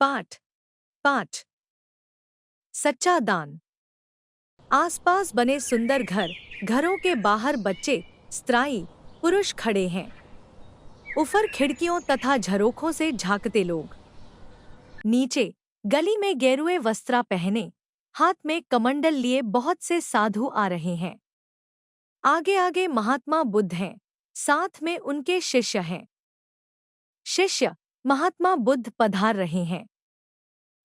पाठ पाठ सच्चा दान। आसपास बने सुंदर घर, घरों के बाहर बच्चे, स्त्री, पुरुष खड़े हैं। ऊपर खिड़कियों तथा झरोखों से झांकते लोग। नीचे गली में गेरुए वस्त्र पहने, हाथ में कमंडल लिए बहुत से साधु आ रहे हैं। आगे आगे महात्मा बुद्ध हैं, साथ में उनके शिष्य हैं। शिष्य महात्मा बुद्ध पधार रहे हैं।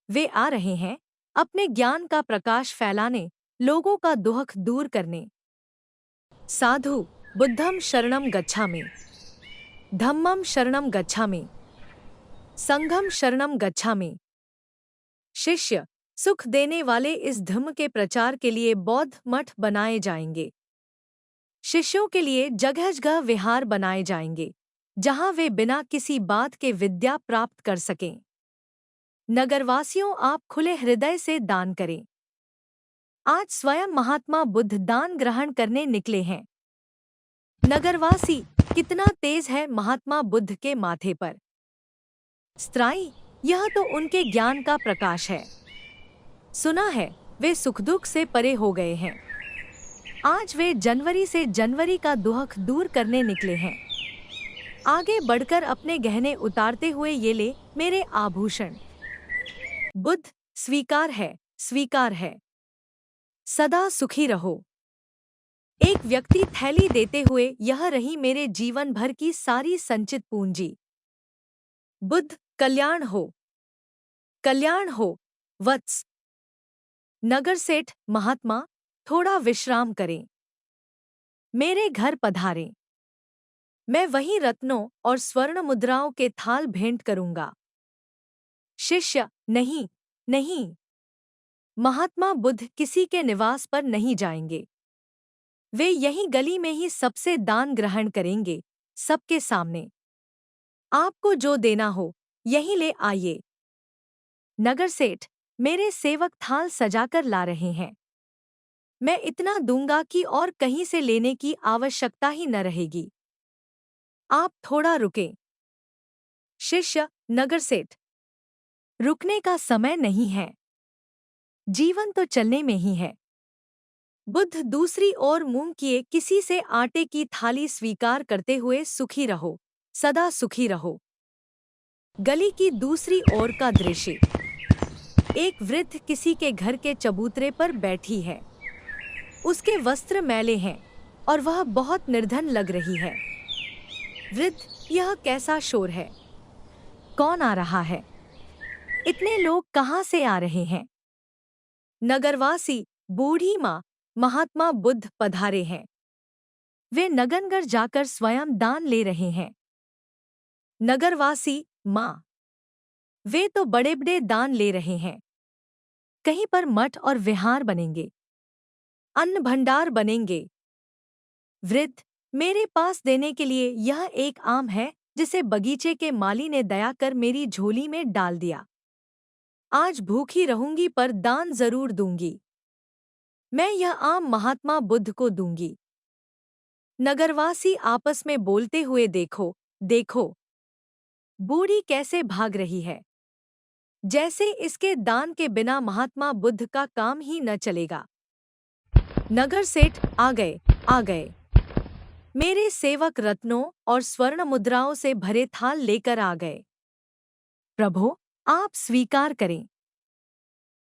वे आ रहे हैं अपने ज्ञान का प्रकाश फैलाने, लोगों का दुख दूर करने। साधु बुद्धम शरणम गच्छामि, धम्मम शरणम गच्छामि, संघम शरणम गच्छामि। शिष्य सुख देने वाले इस धम्म के प्रचार के लिए बौद्ध मठ बनाए जाएंगे। शिष्यों के लिए जगह जगह विहार बनाए जाएंगे, जहां वे बिना किसी बात के विद्या प्राप्त कर सकें। नगरवासियों, आप खुले हृदय से दान करें। आज स्वयं महात्मा बुद्ध दान ग्रहण करने निकले हैं। नगरवासी, कितना तेज है महात्मा बुद्ध के माथे पर। स्त्री, यह तो उनके ज्ञान का प्रकाश है। सुना है वे सुख दुख से परे हो गए हैं। आज वे जनवरी से जनवरी का दुख दूर करने निकले हैं। आगे बढ़कर अपने गहने उतारते हुए ये ले मेरे आभूषण। बुद्ध, स्वीकार है, स्वीकार है। सदा सुखी रहो। एक व्यक्ति थैली देते हुए, यह रही मेरे जीवन भर की सारी संचित पूंजी। बुद्ध, कल्याण हो, कल्याण हो, वत्स। नगर सेठ, महात्मा, थोड़ा विश्राम करें। मेरे घर पधारें। मैं वहीं रत्नों और स्वर्ण मुद्राओं के थाल भेंट करूंगा। शिष्य, नहीं, नहीं। महात्मा बुद्ध किसी के निवास पर नहीं जाएंगे। वे यहीं गली में ही सबसे दान ग्रहण करेंगे, सबके सामने। आपको जो देना हो यहीं ले आइए। नगर सेठ, मेरे सेवक थाल सजाकर ला रहे हैं। मैं इतना दूंगा कि और कहीं से लेने की आवश्यकता ही न रहेगी। आप थोड़ा रुकें। शिष्य, नगर सेठ, रुकने का समय नहीं है। जीवन तो चलने में ही है। बुद्ध दूसरी ओर मुंह किए किसी से आटे की थाली स्वीकार करते हुए, सुखी रहो, सदा सुखी रहो। गली की दूसरी ओर का दृश्य। एक वृद्ध किसी के घर के चबूतरे पर बैठी है। उसके वस्त्र मैले हैं और वह बहुत निर्धन लग रही है। वृद्ध, यह कैसा शोर है? कौन आ रहा है? इतने लोग कहाँ से आ रहे हैं? नगरवासी, बूढ़ी माँ, महात्मा बुद्ध पधारे हैं। वे नगनगर जाकर स्वयं दान ले रहे हैं। नगरवासी, माँ, वे तो बड़े बड़े दान ले रहे हैं। कहीं पर मठ और विहार बनेंगे, अन्न भंडार बनेंगे। वृद्ध, मेरे पास देने के लिए यह एक आम है, जिसे बगीचे के माली ने दया कर मेरी झोली में डाल दिया। आज भूखी रहूंगी पर दान जरूर दूंगी। मैं यह आम महात्मा बुद्ध को दूंगी। नगरवासी आपस में बोलते हुए, देखो, देखो, बूढ़ी कैसे भाग रही है। जैसे इसके दान के बिना महात्मा बुद्ध का काम ही न चलेगा। नगर सेठ, आ गए, आ गए। मेरे सेवक रत्नों और स्वर्ण मुद्राओं से भरे थाल लेकर आ गए। प्रभो, आप स्वीकार करें।